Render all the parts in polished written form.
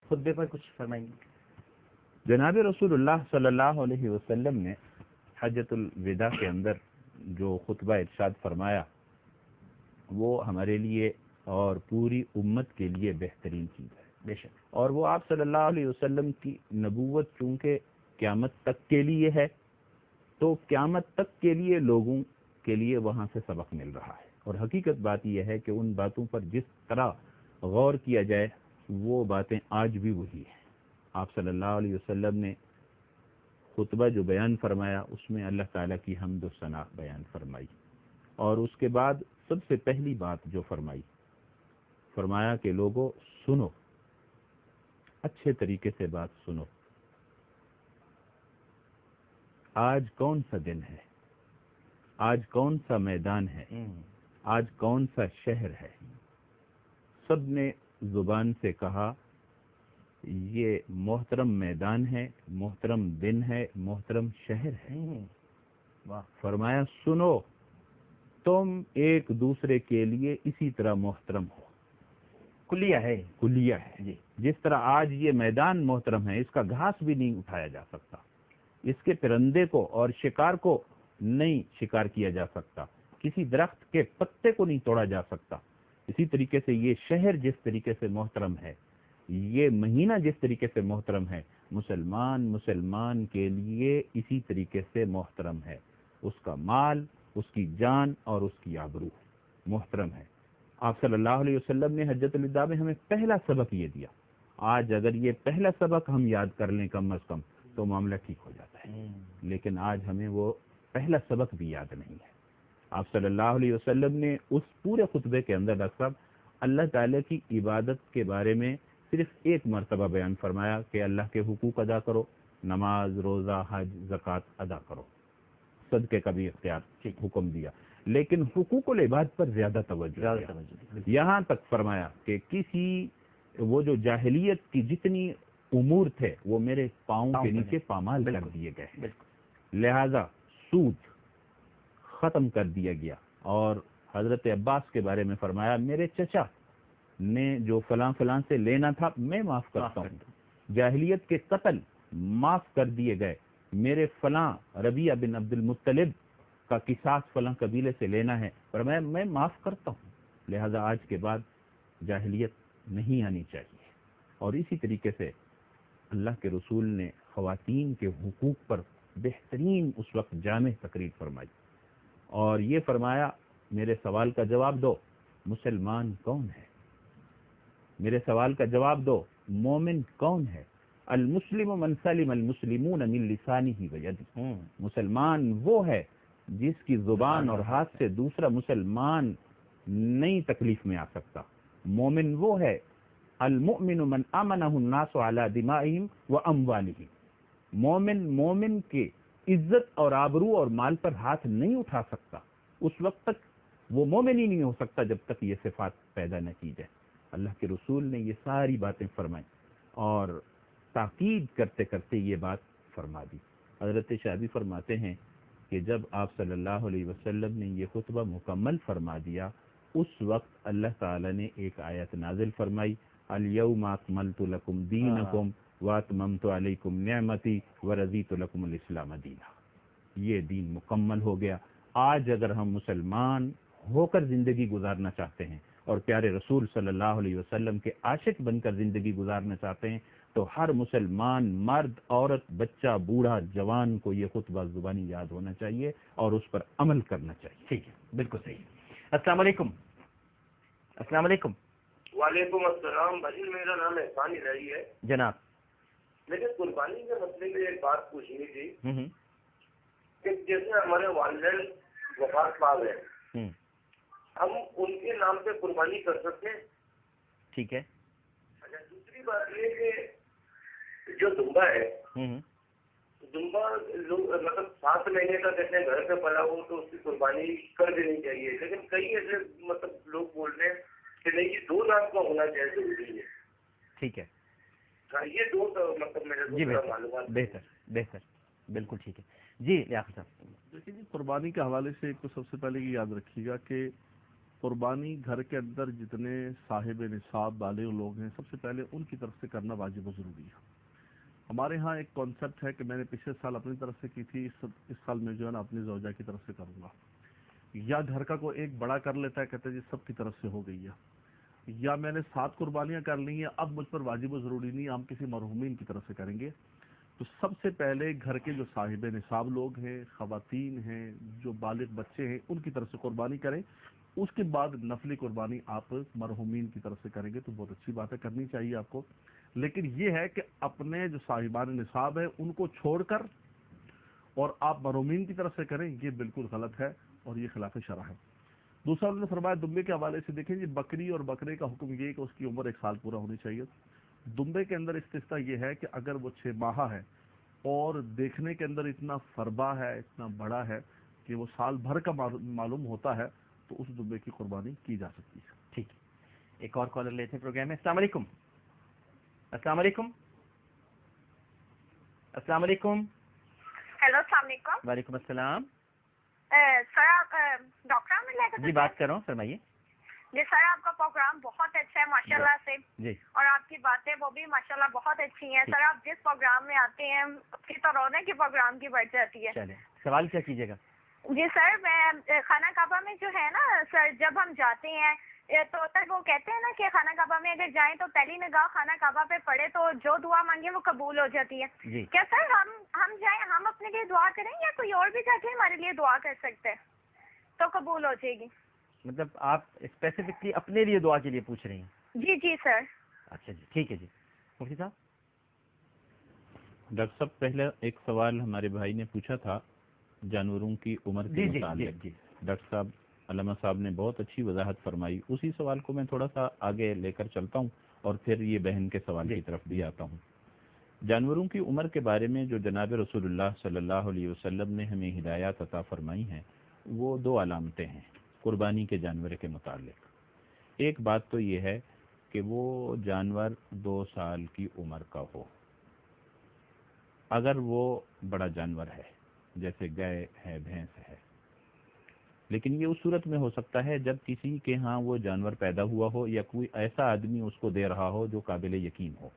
خطبے پر کچھ فرمائیں گے؟ جناب رسول اللہ صلی اللہ علیہ وسلم نے حجۃ الوداع کے اندر جو خطبہ ارشاد فرمایا وہ ہمارے لیے اور پوری امت کے لیے بہترین چیز ہے بے شک. اور وہ آپ صلی اللہ علیہ وسلم کی نبوت چونکہ قیامت تک کے لیے ہے تو قیامت تک کے لیے لوگوں کے لیے وہاں سے سبق مل رہا ہے. اور حقیقت بات یہ ہے کہ ان باتوں پر جس طرح غور کیا جائے وہ باتیں آج بھی وہی ہیں. آپ صلی اللہ علیہ وسلم نے خطبہ جو بیان فرمایا اس میں اللہ تعالیٰ کی حمد و ثنا بیان فرمائی اور اس کے بعد سب سے پہلی بات جو فرمایا کہ لوگوں سنو، اچھے طریقے سے بات سنو. آج کون سا دن ہے، آج کون سا میدان ہے، آج کون سا شہر ہے. سب نے زبان سے کہا یہ محترم میدان ہے، محترم دن ہے، محترم شہر ہے. فرمایا سنو، تم ایک دوسرے کے لیے اسی طرح محترم ہو. کلیہ ہے جی. جس طرح آج یہ میدان محترم ہے، اس کا گھاس بھی نہیں اٹھایا جا سکتا، اس کے پرندے کو اور شکار کو نہیں شکار کیا جا سکتا، کسی درخت کے پتے کو نہیں توڑا جا سکتا. اسی طریقے سے یہ شہر جس طریقے سے محترم ہے، یہ مہینہ جس طریقے سے محترم ہے، مسلمان کے لیے اسی طریقے سے محترم ہے. اس کا مال، اس کی جان اور اس کی آبرو محترم ہے. آپ صلی اللہ علیہ وسلم نے حجۃ الوداع میں ہمیں پہلا سبق یہ دیا. آج اگر یہ پہلا سبق ہم یاد کر لیں کم از کم تو معاملہ ٹھیک ہو جاتا ہے، لیکن آج ہمیں وہ پہلا سبق بھی یاد نہیں ہے. آپ صلی اللہ علیہ وسلم نے اس پورے خطبے کے اندر ڈاکٹر صاحب اللہ تعالیٰ کی عبادت کے بارے میں صرف ایک مرتبہ بیان فرمایا کہ اللہ کے حقوق ادا کرو، نماز، روزہ، حج، زکوٰۃ ادا کرو، صدقے کا بھی اختیار حکم دیا، لیکن حقوق العباد پر زیادہ توجہ یہاں تک فرمایا کہ وہ جو جاہلیت کی جتنی امور تھے وہ میرے پاؤں کے نیچے پامال کر دیے گئے، لہذا سود ختم کر دیا گیا. اور حضرت عباس کے بارے میں فرمایا میرے چچا نے جو فلاں سے لینا تھا میں معاف کرتا ہوں. جاہلیت کے قتل معاف کر دیے گئے، میرے فلاں ربیعہ بن عبد المطلب کا قصاص فلاں قبیلے سے لینا ہے، فرمایا میں معاف کرتا ہوں. لہذا آج کے بعد جاہلیت نہیں آنی چاہیے. اور اسی طریقے سے اللہ کے رسول نے خواتین کے حقوق پر بہترین اس وقت جامع تقریر فرمائی اور یہ فرمایا میرے سوال کا جواب دو، مسلمان کون ہے؟ میرے سوال کا جواب دو، مومن کون ہے؟ المسلم من سلم المسلمون من لسانہ ویدہ. مسلمان وہ ہے جس کی زبان اور ہاتھ سے دوسرا مسلمان نئی تکلیف میں آ سکتا. مومن وہ ہے المؤمن من امنہ الناس علی دمائہم واموالہم. مومن کے عزت اور آبرو اور مال پر ہاتھ نہیں اٹھا سکتا، اس وقت تک وہ مومن ہی نہیں ہو سکتا جب تک یہ صفات پیدا نہ کی جائے. اللہ کے رسول نے یہ ساری باتیں فرمائیں اور تاکید کرتے کرتے یہ بات فرما دی. حضرت شاذلی فرماتے ہیں کہ جب آپ صلی اللہ علیہ وسلم نے یہ خطبہ مکمل فرما دیا اس وقت اللہ تعالی نے ایک آیت نازل فرمائی، الیوم اکملت لکم دینکم واتممت علیکم نعمتی ورضیت لکم الاسلام دینا. یہ دین مکمل ہو گیا. آج اگر ہم مسلمان ہو کر زندگی گزارنا چاہتے ہیں اور پیارے رسول صلی اللہ علیہ وسلم کے عاشق بن کر زندگی گزارنا چاہتے ہیں تو ہر مسلمان مرد، عورت، بچہ، بوڑھا، جوان کو یہ خطبہ زبانی یاد ہونا چاہیے اور اس پر عمل کرنا چاہیے. ٹھیک ہے، بالکل صحیح. السلام علیکم. السلام علیکم. وعلیکم السلام. بھائی میرا نام احسان الہی ہے. جناب لیکن قربانی کے مسئلے میں ایک بات پوچھنی تھی کہ جیسے ہمارے والدین وفات پا گئے، ہم ان کے نام پہ قربانی کر سکتے ہیں؟ ٹھیک ہے. اچھا، دوسری بات یہ کہ جو دمبا ہے، دمبا لوگ مطلب 7 مہینے کا کہتے ہیں گھر پہ پلا ہو تو اس کی قربانی کر دینی چاہیے، لیکن کئی ایسے مطلب لوگ بول رہے ہیں کہ نہیں یہ 2 لاکھ کا ہونا چاہیے ضروری ہے. ٹھیک ہے. یہ 2 مطلب میرے معلومات. بہتر بالکل ٹھیک ہے. جی لیاقت صاحب. دیکھیے جی، قربانی کے حوالے سے ایک تو سب سے پہلے یہ یاد رکھیے گا کہ قربانی گھر کے اندر جتنے صاحب نصاب بالغ لوگ ہیں سب سے پہلے ان کی طرف سے کرنا واجب و ضروری ہے. ہمارے ہاں ایک کانسیپٹ ہے کہ میں نے پچھلے سال اپنی طرف سے کی تھی، اس سال میں جو ہے نا اپنی زوجہ کی طرف سے کروں گا. یا گھر کا کوئی ایک بڑا کر لیتا ہے، کہتے ہیں جی سب کی طرف سے ہو گئی ہے. یا میں نے 7 قربانیاں کر لی ہیں، اب مجھ پر واجب و ضروری نہیں، ہم کسی مرحومین کی طرف سے کریں گے. تو سب سے پہلے گھر کے جو صاحب نصاب لوگ ہیں، خواتین ہیں، جو بالغ بچے ہیں، ان کی طرف سے قربانی کریں. اس کے بعد نفلی قربانی آپ مرحومین کی طرف سے کریں گے تو بہت اچھی بات ہے، کرنی چاہیے آپ کو. لیکن یہ ہے کہ اپنے جو صاحبان نصاب ہیں ان کو چھوڑ کر اور آپ مرحومین کی طرف سے کریں، یہ بالکل غلط ہے اور یہ خلاف شرع ہے. دوسرا انہوں نے فرمایا دمبے کے حوالے سے، دیکھیں جی بکری اور بکرے کا حکم یہ ہے کہ اس کی عمر 1 سال پورا ہونی چاہیے. دمبے کے اندر استثناء یہ ہے کہ اگر وہ 6 ماہ ہے اور دیکھنے کے اندر اتنا فربا ہے، اتنا بڑا ہے کہ وہ سال بھر کا معلوم ہوتا ہے تو اس دمبے کی قربانی کی جا سکتی ہے. ٹھیک ہے، ایک اور کالر لیتے ہیں پروگرام میں. السلام علیکم. السلام علیکم. السلام علیکم. ہیلو، السلام علیکم. وعلیکم السلام. سر آپ ڈاکٹر احمد لے کر جی بات کر رہا ہوں، فرمائیے. جی سر، آپ کا پروگرام بہت اچھا ہے ماشاءاللہ سے. جی اور آپ کی باتیں وہ بھی ماشاءاللہ بہت اچھی ہیں. سر آپ جس پروگرام میں آتے ہیں اس کی تو رونق کے پروگرام کی بڑھ جاتی ہے. چلیں، سوال کیا کیجیے گا؟ جی سر، میں خانہ کعبہ میں جو ہے نا سر، جب ہم جاتے ہیں تو سر وہ کہتے ہیں نا کہ خانہ کعبہ میں اگر جائیں تو پہلی نگاہ خانہ کعبہ پہ پڑے تو جو دعا مانگے وہ قبول ہو جاتی ہے. جی کیا سر ہم جائیں، ہم اپنے لیے دعا کریں یا کوئی اور بھی جا کے ہمارے لیے دعا کر سکتے ہیں تو قبول ہو جائے گی؟ مطلب آپ اسپیسیفکلی اپنے لیے دعا کے لیے پوچھ رہی ہیں؟ جی جی سر. اچھا جی ٹھیک ہے. جی مفتی صاحب. ڈاکٹر صاحب پہلے ایک سوال ہمارے بھائی نے پوچھا تھا جانوروں کی عمر کے متعلق. ڈاکٹر صاحب علامہ صاحب نے بہت اچھی وضاحت فرمائی. اسی سوال کو میں تھوڑا سا آگے لے کر چلتا ہوں اور پھر یہ بہن کے سوال کی طرف بھی آتا ہوں. جانوروں کی عمر کے بارے میں جو جناب رسول اللہ صلی اللہ علیہ وسلم نے ہمیں ہدایات عطا فرمائی ہیں وہ 2 علامتیں ہیں قربانی کے جانور کے متعلق. ایک بات تو یہ ہے کہ وہ جانور 2 سال کی عمر کا ہو. اگر وہ بڑا جانور ہے جیسے گائے ہے، بھینس ہے، لیکن یہ اس صورت میں ہو سکتا ہے جب کسی کے ہاں وہ جانور پیدا ہوا ہو یا کوئی ایسا آدمی اس کو دے رہا ہو جو قابل یقین ہو.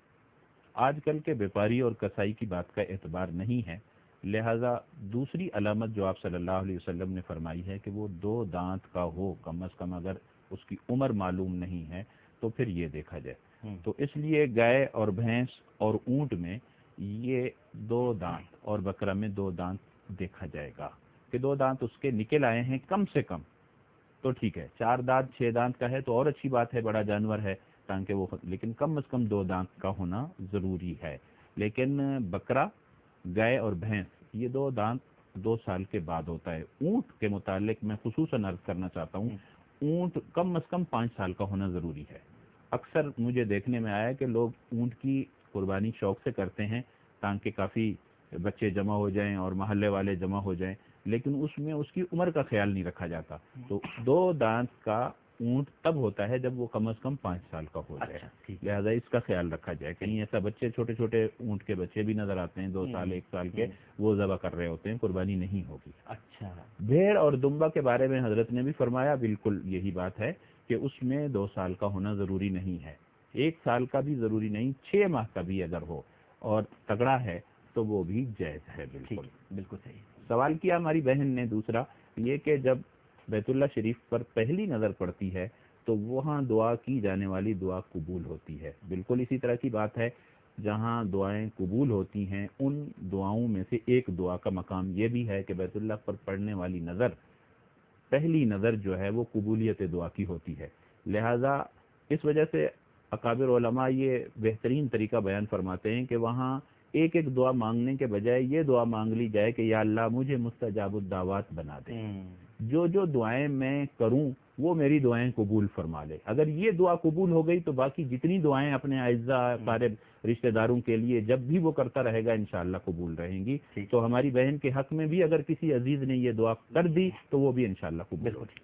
آج کل کے بیپاری اور کسائی کی بات کا اعتبار نہیں ہے، لہذا دوسری علامت جو آپ صلی اللہ علیہ وسلم نے فرمائی ہے کہ وہ 2 دانت کا ہو کم از کم. اگر اس کی عمر معلوم نہیں ہے تو پھر یہ دیکھا جائے. تو اس لیے گائے اور بھینس اور اونٹ میں یہ 2 دانت اور بکرا میں 2 دانت دیکھا جائے گا کہ 2 دانت اس کے نکل آئے ہیں کم سے کم تو ٹھیک ہے. 4 دانت 6 دانت کا ہے تو اور اچھی بات ہے، بڑا جانور ہے تاکہ وہ، لیکن کم از کم 2 دانت کا ہونا ضروری ہے. لیکن بکرا، گائے اور بھینس یہ 2 دانت 2 سال کے بعد ہوتا ہے. اونٹ کے متعلق میں خصوصاً عرض کرنا چاہتا ہوں، اونٹ کم از کم 5 سال کا ہونا ضروری ہے. اکثر مجھے دیکھنے میں آیا کہ لوگ اونٹ کی قربانی شوق سے کرتے ہیں تاکہ کافی بچے جمع ہو جائیں اور محلے والے جمع ہو جائیں، لیکن اس میں اس کی عمر کا خیال نہیں رکھا جاتا. تو 2 دانت کا اونٹ تب ہوتا ہے جب وہ کم از کم 5 سال کا ہو جائے. لہذا اس کا خیال رکھا جائے. کہیں ایسا بچے چھوٹے چھوٹے اونٹ کے بچے بھی نظر آتے ہیں 2 سال 1 سال کے، وہ ذبح کر رہے ہوتے ہیں، قربانی نہیں ہوگی. اچھا، بھیڑ اور دمبا کے بارے میں حضرت نے بھی فرمایا بالکل یہی بات ہے کہ اس میں 2 سال کا ہونا ضروری نہیں ہے، 1 سال کا بھی ضروری نہیں، 6 ماہ کا بھی اگر ہو اور تگڑا ہے تو وہ بھی جائز ہے. بالکل بالکل صحیح. سوال کیا ہماری بہن نے دوسرا یہ کہ جب بیت اللہ شریف پر پہلی نظر پڑتی ہے تو وہاں دعا کی جانے والی دعا قبول ہوتی ہے. بالکل اسی طرح کی بات ہے، جہاں دعائیں قبول ہوتی ہیں ان دعاؤں میں سے ایک دعا کا مقام یہ بھی ہے کہ بیت اللہ پر پڑنے والی نظر، پہلی نظر جو ہے وہ قبولیت دعا کی ہوتی ہے. لہذا اس وجہ سے اکابر علماء یہ بہترین طریقہ بیان فرماتے ہیں کہ وہاں ایک ایک دعا مانگنے کے بجائے یہ دعا مانگ لی جائے کہ یا اللہ مجھے مستجاب الدعوات بنا دے، جو دعائیں میں کروں وہ میری دعائیں قبول فرما لے. اگر یہ دعا قبول ہو گئی تو باقی جتنی دعائیں اپنے اعزاء قارب رشتہ داروں کے لیے جب بھی وہ کرتا رہے گا انشاءاللہ قبول رہیں گی. تو ہماری بہن کے حق میں بھی اگر کسی عزیز نے یہ دعا کر دی تو وہ بھی انشاءاللہ قبول ہوگی.